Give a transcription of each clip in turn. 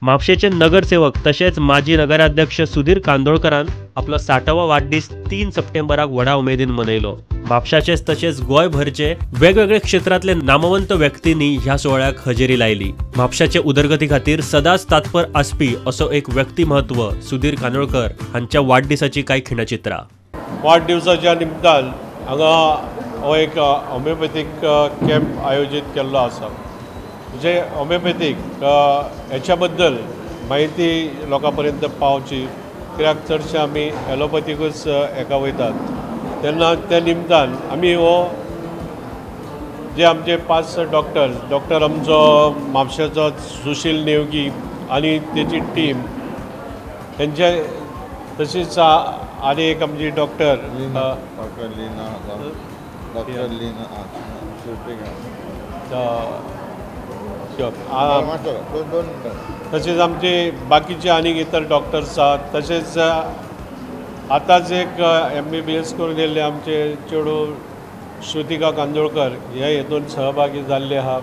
म्हापशेचे नगरसेवक तसेच माजी नगराध्यक्ष सुधीर कांदोळकरान आपलो 60वा वाडदीस 3 सप्टेंबराक व्हडा उमेदीन मनयलो। म्हापशाचेच तसेच गोंयभरचे वेगवेगळे क्षेत्रातले नामवंत व्यक्तींनी ह्या सोहळ्याक हजेरी लायली। म्हापशाचे उदरगती खातीर सदांच तात्पर आसपी असो एक व्यक्तिमत्व सुधीर कांदोळकर हांच्या वाडदिसाची कांय खिणचित्रां। वाडदिवसाच्या निमतान हांगा हो एक होमिओपॅथीक कॅम्प आयोजीत केल्लो आसा। जे होमिओपॅथीक हेच्या बद्दल माहिती लोकां पर्यंत पावची, कित्याक चडशे आमी ॲलोपॅथीकूच हेका वयतात। तेन्ना त्या निमतान आमी हो जे आमचे 5 डॉक्टर आमचो म्हापशेचो सुशील नेवगी आनी तेची टीम तेंचे, तशीच आनी एक आमची डॉक्टर तशेंच आमचे बाकीचे आनीक इतर डॉक्टर्स आहात। तशेंच आतांच एक MBBS करून येयल्ले आमचे चेडूं श्रुतिका कांदोळकर हे हेतून सहभागी जाल्ले आहा।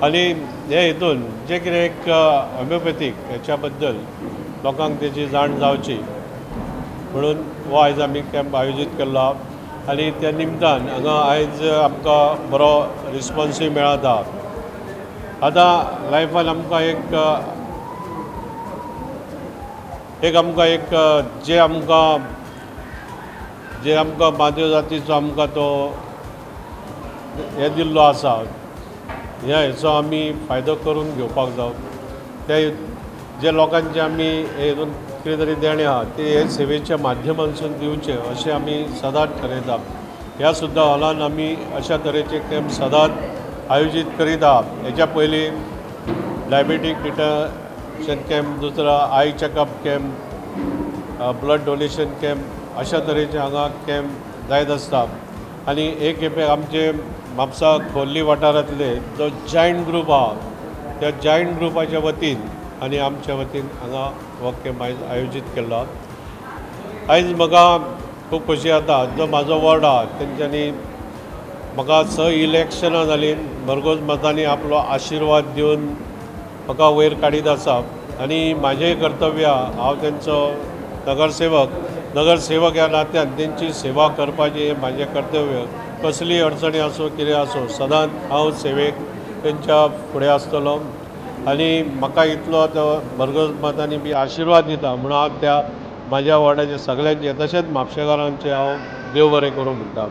आनी हे हेतून जे कितें एक होमिओपॅथीक हेच्या बद्दल लोकांक तेची जाण जावची म्हणून हो आयज आमी कॅम्प आयोजीत केल्लो आहा। आनी त्या निमतान हांगा आयज आमकां बरो रिस्पॉन्सूय मेळत आहा। आतां लायफान आमकां जे आमकां माद्यो जातीचो आमकां तो हे दिल्लो आसा, ह्या हेचो आमी फायदो करून घेवपाक जाय। ते जे लोकांचे आमी हेतून कितें तरी देणें आहा ते हे सेवेच्या माध्यमांतसून दिवचे अशें आमी सदांच थारयता। ह्या सुद्दां हॉलान आमी अशा तरेचे कॅम्प सदांच आयोजीत करीत आहा। हेच्या पयलीं डायबेटीक डिटॅक्शन कॅम्प, दुसरो I checkup camp, blood donation camp, अशा तरेचे हांगा कॅम्प जायत आसता। आनी एक खेपे आमचे म्हापसा खोर्ली वाठारांतले जो जायंट ग्रूप आहा त्या जायंट ग्रुपाच्या वतीन आनी आमच्या वतीन हांगा हो कॅम्प आयज आयोजीत केल्लो आहा। आयज म्हाका खूब खोशी जाता, जो म्हाजो वॉर्ड आहा तेंच्यांनी म्हाका 6 इलेक्शनां जालीं भरघोस मतांनी आपलो आशिर्वाद दिवन म्हाका वयर काडीत आसा। आनी म्हाजें कर्तव्य आहा, हांव तेंचो नगरसेवक ह्या नात्यान तेंची सेवा करपाचें हें म्हाजें कर्तव्य। कसलीय अडचणी आसूं कितें आसूं सदांच हांव सेवेक तेंच्या फुडें आसतलों। आनी म्हाका इतलो तो भरघोस मतांनी बी आशिर्वाद दिता म्हणून हांव त्या म्हाज्या वॉर्डाचे सगळ्यांचे तशेंच म्हापशेकारांचे हांव देव बरें करूं म्हणटा।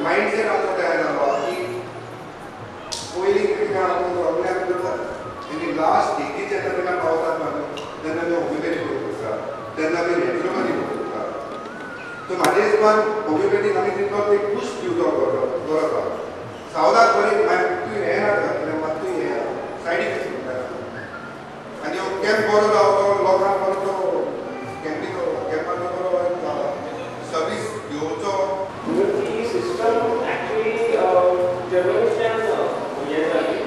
माइंडसेट आमचो तयार जालो की पयलीं कितें लास्ट स्टेजीर जेन्ना तेका पावतात तेन्ना तो होमिओपॅथी करूंक शकता, तेन्ना ते नॅचरोपॅथी करूंक शकता। सो म्हाज्या हिसपान होमिओपॅथीक आमी तितलो एक बूस्ट दिवचो गरज आसा। सावदाक बरें तूं हें नाका कित्याक मात तूं हें सायड इफेक्ट्स म्हणटा कॅम्प बरो जावचो, लोकांक बरो तो कॅम्पाचो बरो सर्वीस घेवचो. ही सिस्टम ॲक्च्युली जर्मनीच्यान हे जाली,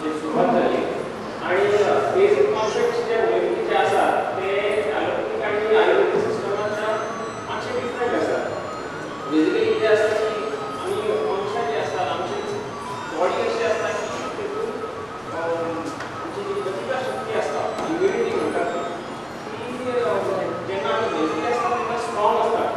जी सुरवात जाली आणि बेसिक कॉन्सेप्ट जे वैयक्तीक आसात ते ॲलोपॅथिक आणि आयुर्वेदिक सिस्टमाच्या मातशे डिफरंट आसात. बेसिकली कितें आसा की आमी मनशां जी आसतात आमची बॉडी अशी आसता की तितून आमची जी प्रतिकार शक्ती आसता इम्युनिटी म्हणटात ती जेन्ना आमी हेल्थी आसता तेन्ना स्ट्रॉंग आसता.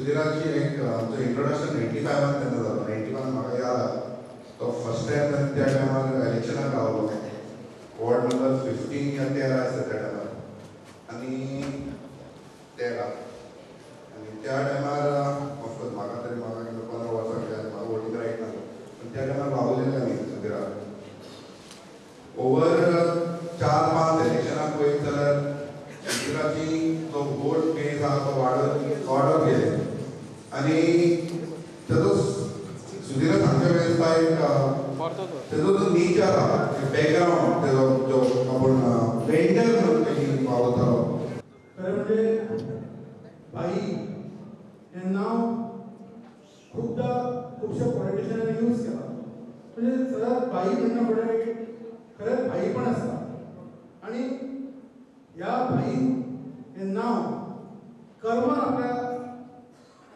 सुधीराची एक आमचं इंट्रोडक्शन 95 तेन्ना जालो. 91 म्हाका याद आहा. तो फर्स्ट टायम त्या टायमार इलेक्शनाक गावलो. वॉर्ड नंबर 15 या 13 आसा त्या टायमार. आनी 13 आनी त्या टायमार ऑफकोर्स म्हाका 15 वर्सां केल्या. म्हाका वोटींग रायट ना. पण त्या टायमार वावुरलेले आमी सुधीराक. ओवर 4-5 इलेक्शनाक पळयत जाल्यार सुधीराची जो वोट बेज आहा तो वाडत गेले. आनी तेजो सुधीरा सांगचे वेळेस तेजो जो नेचर आहा, बॅकग्रावंड तेजो जो आपूण मेंटल म्हणून वावरतालो. खरें म्हणजे भाई हें नांव खुबशे पॉलिटिशियनांनी यूज केलां. म्हणजे सदांच भाई म्हणना फुडें खरेंच भाईपण आसता. आनी ह्या भाई हें नांव कर्मान आपल्या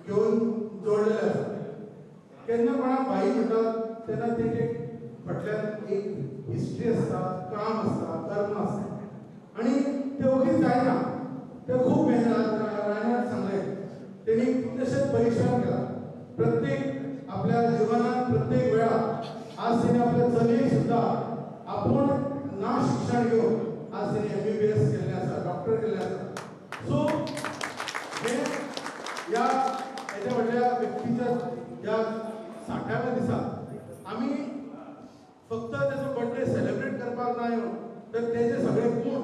घेवन जोडलेलें आसा. केन्ना कोणाक भाई म्हणटात तेन्ना तेजे फाटल्यान एक हिस्ट्री आसता, काम आसता, कर्म आसता. आनी ते ओगीच जायना. ते खूब मेहनत रायनाड सांगलें तेणी तशेंच परिश्रम केला. प्रत्येक आपल्या जिवनात प्रत्येक वेळार आज तेणी आपल्या चलयेक सुद्दां आपूण ना शिक्षण घेवन आज तेणी MBBS केल्लें आसा, डॉक्टर केल्लें आसा. सो हे हेच्या व्हडल्या व्यक्तीच्या ह्या 60व्या दिसा आमी फक्त तेजो बर्थडे सेलिब्रेट करपाक ना येवन तर तेजे सगळे गुण,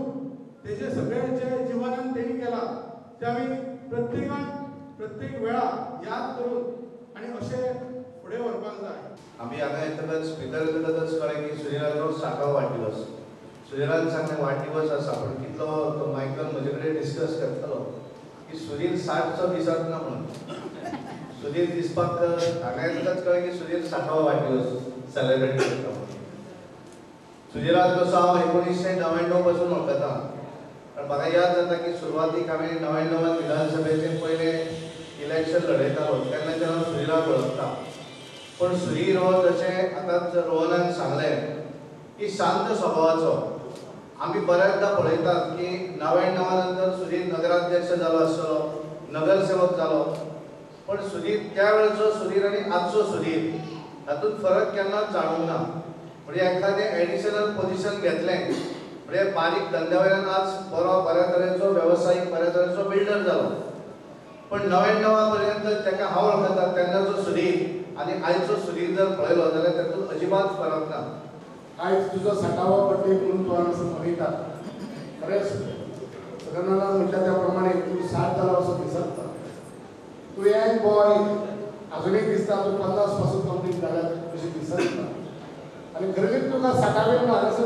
तेजे सगळे जे जिवनान तेणी केला ते आमी प्रत्येकान प्रत्येक वेळा याद करून आनी अशें फुडें व्हरपाक जाय. आम्ही हांगा येतकच स्पीकर करतच कळ्ळें की सुधीराचो 60वा वाडदिवस. सुधीरान सांगलें वाडदिवस आसा पण कितलो तो मायकल म्हजे कडेन डिस्कस करतालो की सुधीर 60चो दिसत ना म्हणून. सुधीर दिसपाक हांगा येतकच कळ्ळें की सुधीर 60वा वाडदिवस सेलिब्रेट करता म्हणून. सुधीराक कसो हांव 1999 पासून वळखता. पण म्हाका याद जाता की सुरवातीक हांवें 99 विधानसभेचें पयलें इलेक्शन लडयतालो तेन्ना हांव सुधीराक वळखता. पण सुधीर हो जशें आतांच रोहनान सांगलें की शांत स्वभावाचो. आमी बऱ्याचदा पळयतात की 99 नंतर सुधीर नगराध्यक्ष जालो आसतलो, नगरसेवक जालो. पण सुधीर त्या वेळचो सुधीर आनी आजचो सुधीर हातूंत फरक केन्नाच जाणूंक ना. म्हणजे एखादें एडिशनल पोजिशन घेतलें म्हणजे बारीक धंद्यावयल्यान आज बऱ्या तरेचो वेवसायीक बऱ्या तरेचो बिल्डर जालो. पण 99 पर्यंत ताका हांव वळखता तेन्नाचो सुधीर आनी आयचो सुधीर जर पळयलो जाल्यार तातूंत अजिबात फरक ना. आयज तुजो 60वा बर्थडे म्हणून तूं हांगासर मनयता. खरेंच सगळ्यांना म्हटल्या त्या प्रमाणे तूं 60 जालो असो दिसता. तूं यंग बॉय अजुनूय दिसता तूं 50 पासून कंप्लीट जाल्यार अशें दिसत ना. आनी खरेंच तुका 60वे म्हणून हांगासर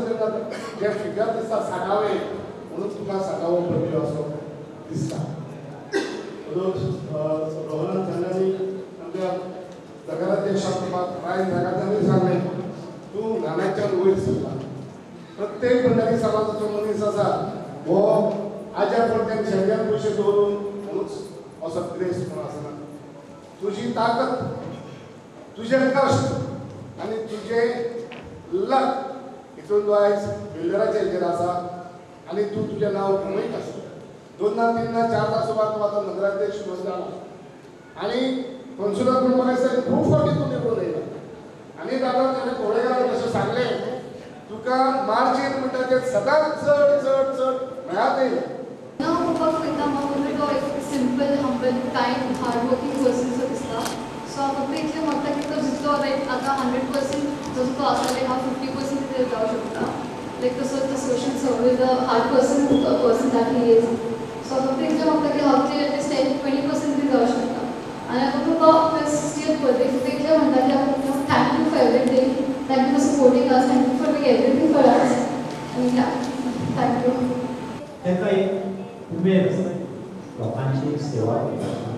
जे फिगर दिसता 60वे म्हणून तुका 60वा बर्थडे असो दिसता. रोहनान सांगलें आमच्या नगराध्यक्षाक रायन नागार्जुनान सांगलें तूं ल्हानाच्यान वयर सरला. प्रत्येक भंडारी समाजाचो मनीस आसा हो आज्या परत्यान शेजान पयशे दवरून म्हणूच असो ग्रेस म्हणून आसना. तुजी ताकद, तुजे कश्ट आनी तुजे लक हितून तूं आयज बिल्डराच्या हेजेर आसा आनी तूं तुजें नांव कमयत आसा. 2-3-4 सुमार तूं आतां नगराध्यक्ष म्हणून जाला आनी कौन्सिलर म्हणून म्हाका दिसता खूब फावटी तूं निवडून येयला. आनी दादा तेणें कोळेकाराक अशें सांगलें तुका मार्जीन म्हणटा तें सदांच चड चड चड मेळत येयलें. हांव पळोवपाक वयता म्हाका तो एक simple humble kind hard working person so दिसता. सो हांव फक्त इतलें म्हणटा की तो जितलो लायक आतां 100% जसो तो आसा लायक हांव 50% तेजेर जावं शकता. लायक तसो तो social service hard person that he is. So हांव फक्त इतलें म्हणटा की हांव ते एटलिस्ट 10-20% तरी जावं शकता. आनी हांव फक्त तो 60th बर्थडे फक्त इतलें म्हणटा की हांव thank you for everything. Thank you for supporting us. Thank you for doing everything for us. आनी थँक यू. ताका एक उमेद आसता लोकांची सेवा करपाची.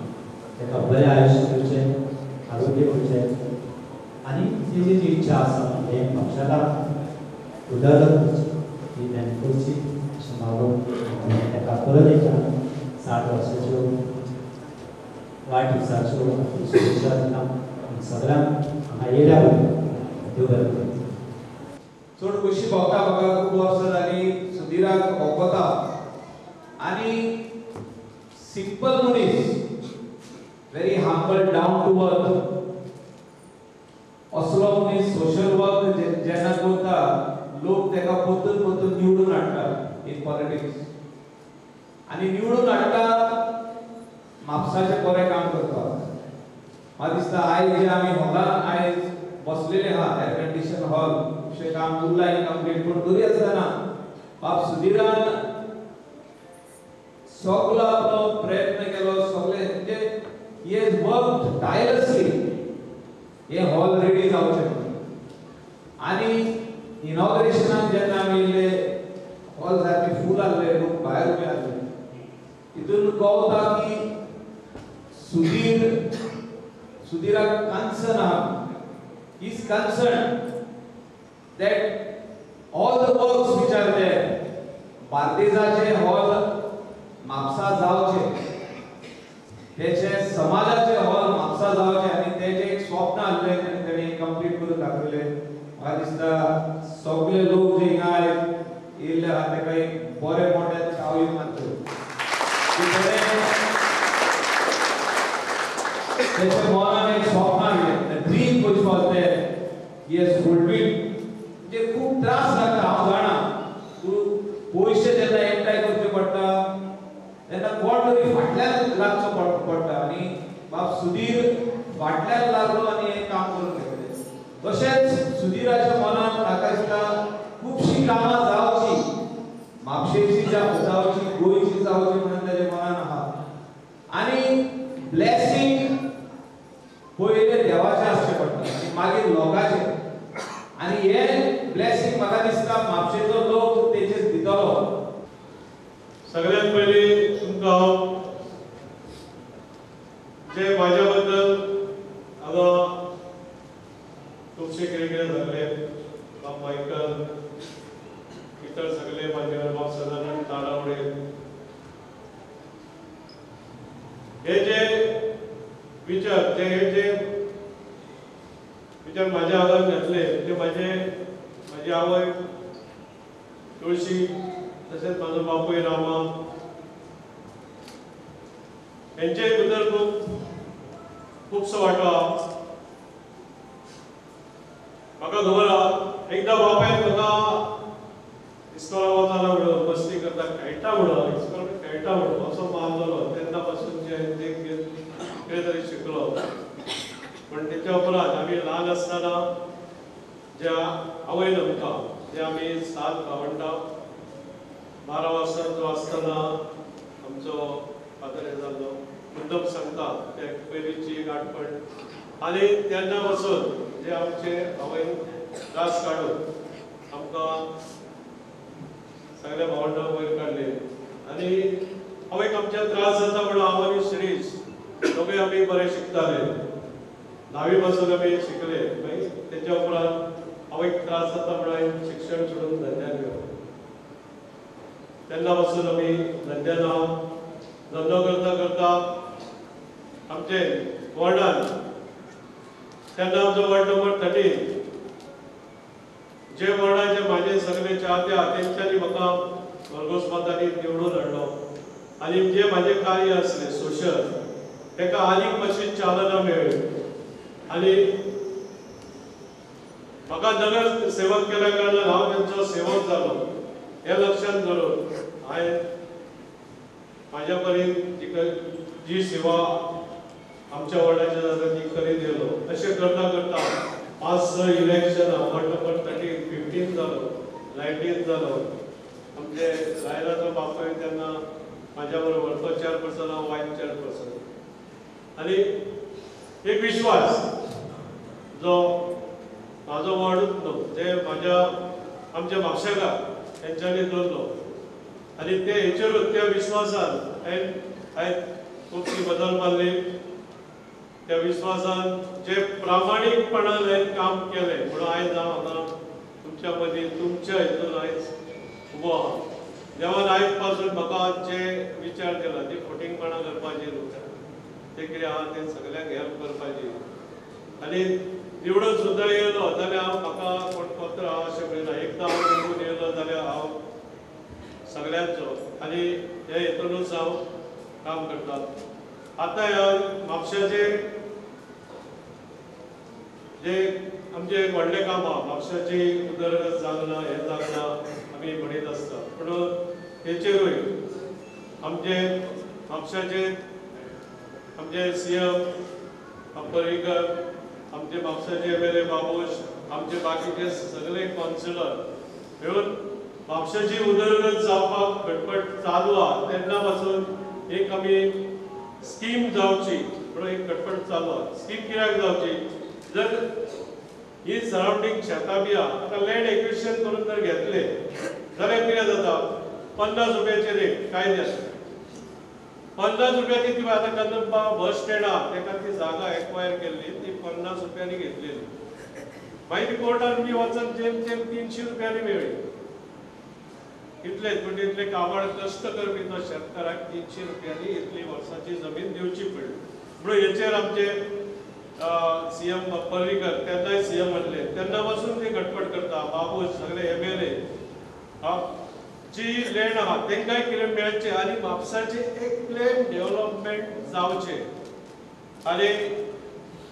ताका बरें आयुश्य दिवचें, आरोग्य दिवचें आनी तेजी जी इच्छा आसा हे पक्षाला उदाहरण करचें ही ताणें करची अशें मागून ताका परत एकदा 60 वर्साच्यो वाडदिवसाच्यो शुभेच्छा दिता. सगळ्यांक हांगा येयल्या देव बरें करूं. चड कशी भोंवता म्हाका खूब वर्सां जालीं सुधीराक भोंवता आनी सिंपल मनीस very humble, down to earth. असलो मनीस सोशल वर्क जेन्ना करता लोक तेका परतून परतून निवडून हाडटा इन पॉलिटिक्स आनी निवडून हाडटा म्हापसाचें बरें काम करता. म्हाका दिसता आयज जे आमी हॉलान आयज बसलेले आहा एअर कंडिशन हॉल अशें काम उरलां इनकम्प्लीट पूण तरी आसतना बाब सुधीरान सगळो आपलो प्रयत्न केलो सगळे म्हणजे ही हॅज वर्कड टायरसली हे हॉल रेडी जावचे आणि इनॉग्रेशनाक जेन्ना आमी येयले हॉल सारके फूल आसले लोक भायर उबे आसले तितून कळटा की सुधीराक कन्सर्न आहा. He is concerned that all the works which are there बार्देजाचे हॉल म्हापसा जावचे तेचे समाजाचे हॉल म्हापसा जावचे आणि तेचे एक स्वप्न आसले आनी तेणे कंप्लीट करून दाखयले. म्हाका दिसता सगळे लोक जे हिंगा येयल्ले आहा तेका एक बरे मोठे चावयो मारतले. तेच्या मनान एक स्वप्न आसलें dream which was there he has fulfilled. म्हणजे खूब त्रास जाता हांव जाणा तूं पयशे जेन्ना एकठांय करचे पडटा तेन्ना कोण तरी फाटल्यान लागचो पडटा आनी बाब सुधीर फाटल्यान लागलो आनी हें काम करून घेतलें. तशेंच सुधीराच्या मनान म्हाका दिसता खुबशीं कामां जावची म्हापशेची जावची गोंयची जावची म्हणून तेच्या मनान आहा. आनी ब्लेसिंग पयले देवाचे आसचे पडटा आनी मागीर लोकांचे आनी हे ब्लेसिंग म्हाका दिसता म्हापशेचो लोक तेचेर दितलो. सगळ्यात पयलीं तुमकां हांव जे म्हाज्या बद्दल हांगा खुबशे कितें कितें जाल्ले बाब मायकल इतर सगळे म्हाजे बाब सदानंद तारावडे हे जे विचार माझ्या आंगात घातले ते माझी आवय तुळशी तसेच माझो बापूय रामा यांचे भितर खूपसो वांटो आहा. म्हाका खबर आहा एकदां बापायन म्हाका इस्कोला वताना म्हणून मस्ती करता खेळटा म्हणून इस्कोला खेळटा म्हणून असो मारलेलो तेन्ना पासून जे कितें तरी शिकलो. पण तेच्या उपरांत आमी ल्हान आसतना ज्या आवयन आमकां जे आमी 7 भावंडां 12 वर्सांचो आसतना आमचो फादर हे जाल्लो मुद्दम सांगता ते पयलींची एक आठवण. आनी तेन्ना वचून जे आमचे आवयन त्रास काडून आमकां सगळ्या भावंडांक वयर काडले आनी आवयक आमच्या त्रास जाता म्हणून हांव आनी शिरीश दोगूय आमी बरें शिकताले. 10वी पासून आमी शिकले. मागीर तेच्या उपरांत आवयक त्रास जाता म्हणून हांवें शिक्षण सोडून धंद्याक गेलो. तेन्ना पासून आमी धंद्यान हांव धंदो करता करता आमचे वॉर्डान तेन्ना आमचो वॉर्ड नंबर 13 जे वॉर्डाचे म्हाजे सगळे चाहते आहा तेंच्यांनी म्हाका वर्गोस्पतांनी निवडून हाडलो आनी जे म्हाजे कार्य आसले सोशल तेका आनीक मातशी चालना मेळ्ळी. आनी म्हाका नगर सेवक केल्या कारणान हांव तेंचो सेवक जालो. हे लक्षांत धरून हांवें म्हाज्या परीन जी सेवा आमच्या वॉर्डाच्या जाता ती करीत गेलो. अशें करता करता 5-6 इलेक्शनां वॉर्ड नंबर 13 15 जालो 19 जालो. आमचे रायराचो बापूय तेन्ना म्हाज्या बरोबर तो चेअरपर्सन हांव वायस चेअरपर्सन. आनी एक विश्वास जो म्हाजो वॉर्डूच न्हू जे आमच्या म्हापशेकार तेंच्यांनी दवरलो आनी ते हेचेरूच त्या विश्वासान हांवें खुबशी बदल मारली. त्या विश्वासान जे प्रामाणीकपणान हांवें काम केलें म्हणून आयज हांव हांगा तुमच्या मदीं तुमच्या हितून आयज उबो आहा. देवान आयज पासून म्हाका जे विचार केला ती फटींगपणां करपाची ते कितें आहा ते सगळ्यांक हेल्प करपाची. आनी निवडून सुद्दां येयलो जाल्यार म्हाका कोण पत्र हांव अशें म्हणना. एकदां हांव निवडून येयलो जाल्यार हांव सगळ्यांचो आनी हे हितूनूच हांव काम करता. आता म्हापशाचे जे आमचे व्हडले काम आहा म्हापशाची उदरगत जागना हे जागना आमी म्हणीत आसता पूण हेचेरूय आमचे म्हापशाचे आमचे सीएम पर्रीकर आमचे म्हापशाचे एमएलए बाबूश आमचे बाकीचे सगळे काउन्सिलर मेळून म्हापशाची उदरगत जावपाक खटपट चालू आहा तेन्ना पासून एक आमी स्कीम जावची म्हणून एक खटपट चालू आहा स्कीम कित्याक जावची जर ही सराउंडिंग शेतां बी आहा आतां लँड एक्विजिशन करून जर घेतले जाल्यार कितें जाता 50 रुपयाचे रेट कायद्यान 50 रुपयांनी ती आतां कदंबा बस स्टँड आहा तेका ती जागा एक्वायर केल्ली ती 50 रुपयांनी घेतलेली मागीर कोर्टान बी वचून जेम 300 रुपयांनी मेळ्ळी इतलेच म्हणजे इतले काबाड कश्ट करपी तो शेतकाराक 300 रुपयांनी इतली वर्साची जमीन दिवची पडली म्हणून हेचेर आमचे सीएम पर्रीकर तेन्नाय सीएम म्हणले तेन्ना पासून ते खटपट करता बाबू सगळे एमएलए जी लँड आहा तेंकाय कितें मेळचे आनी म्हापसाचे एक प्लेन डेव्हलपमेंट जावचे आनी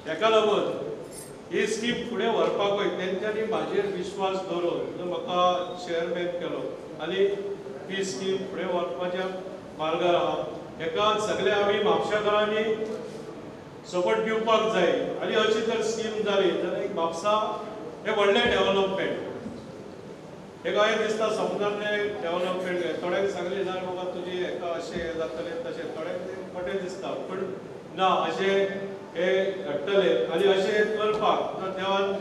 हेका लागून ही स्कीम फुडें व्हरपाकूय तेंच्यांनी म्हाजेर विश्वास दवरून म्हाका चेअरमॅन केलो आनी ही स्कीम फुडें व्हरपाच्या मार्गार आहा हेका सगळे आमी म्हापशाकारांनी सपोर्ट दिवपाक जाय आनी अशी जर स्कीम जाली जाल्यार एक म्हापसा हे व्हडलें डेव्हलपमेंट एक अशें दिसता समुद्रातले डेव्हलपमेंट थोड्यांक सांगले जाल्यार बाबा तुजी हेका अशें जातलें तशें थोड्यांक बरें दिसता पूण ना अशें हे घडटले आनी अशें करपाक देवान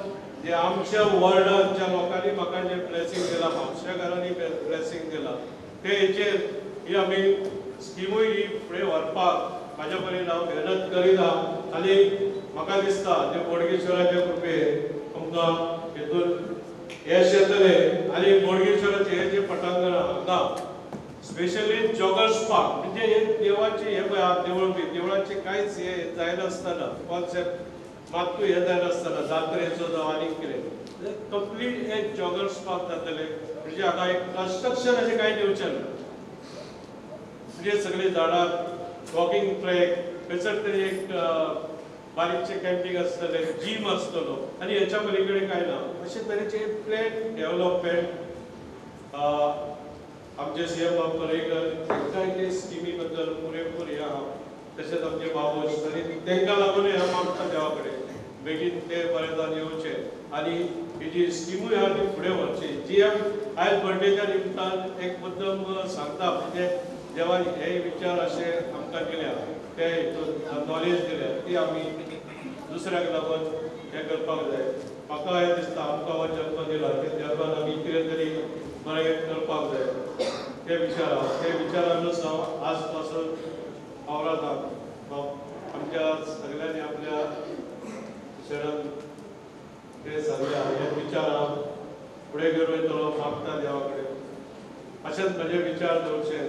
जे आमच्या वर्ल्डाच्या लोकांनी म्हाका जे ब्लेसिंग दिला म्हापशेकारांनी ब्लेसिंग दिला ते हेचेर ही आमी स्किमूय ही फुडें व्हरपाक म्हाज्या परीन हांव मेहनत करीत आहा आनी म्हाका दिसता जे बोडगेश्वराचे कृपेन आमकां हेतून यश येतले आनी बोडगेश्वराचे हे जे पटांगण हांगा स्पेशली जॉगर्स पार्क म्हणजे हे देवाचे हे पळय देवूळ बी देवळाचे कांयच हे जायनासतना कॉन्सेप्ट मात्तूय हे जायनासतना जात्रेचो जावं आनीक कितें कंप्लीट हे जॉगर्स पार्क जातले म्हणजे हांगा एक कन्स्ट्रक्शन अशें कांय दिवचें ना म्हणजे सगळीं झाडां वॉकिंग ट्रॅक खंयसर तरी एक बारीकशें कॅम्पिंग आसतलें जीम आसतलो आनी हेच्या पलीकडे कांय ना अशे तरेचे प्लेन डेव्हलपमेंट आमचे सीएम पर्रीकर तांकांय ते स्किमी बद्दल पुरेपूर हे आहा तशेंच आमचे बाबूश आनी तांकां लागून हांव मागता देवा कडेन बेगीन ते बरें येवचे आनी ही जी स्किमूय आहा ती फुडें व्हरची जी आयज बर्थडेच्या निमतान एक मुद्दम सांगता म्हणजे देवान हे विचार असे आमकां दिल्या ते हितून नॉलेज दिल्या ती आमी दुसऱ्याक लागून हे करपाक जाय म्हाका हे दिसता आमकां हो जन्म दिला ते जन्मान आमी कितें तरी बरें करपाक जाय ते विचारानूच हांव आज पासून वावरता आमच्या सगळ्यांनी आपल्या शरण ते सांगल्या हे विचार हांव फुडें घेवन वयतलो मागता देवा कडेन अशेंच म्हजे विचार दवरचे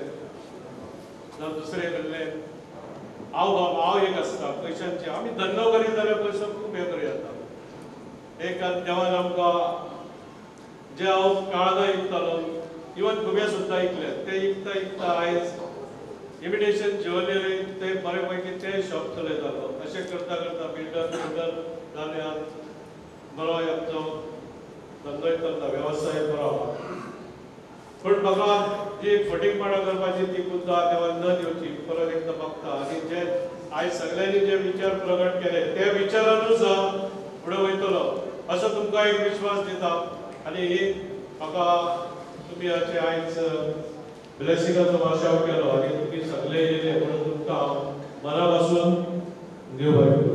ना दुसरे कडले हांव एक आसता पयशांचे आमी धंदो करीत जाल्यार पयसो खूब हे करूं येता एक देवान आमकां जे हांव काळगां विकतालो इवन घुमे सुद्दां विकले ते विकता आयज इमिटेशन ज्वेलरी ते बरे पैकी ते शॉप चलयतालो अशें करता करता बिल्डर जाले बरो आमचो धंदो चलता वेवसाय बरो पूण म्हाका जी फटींगपणां करपाची ती मुद्दा देवान न दिवची परत एकदां मागता आनी जे आयज सगळ्यांनी जे विचार प्रगट केले त्या विचारानूच फुडें वयतलो असो तुमकां एक विश्वास दिता आनी ही म्हाका तुमी हाचे आयज ब्लेसिंगाचो वाशाव केलो आनी तुमी सगळे येयले म्हणून तुमकां हांव मना पासून देव बरें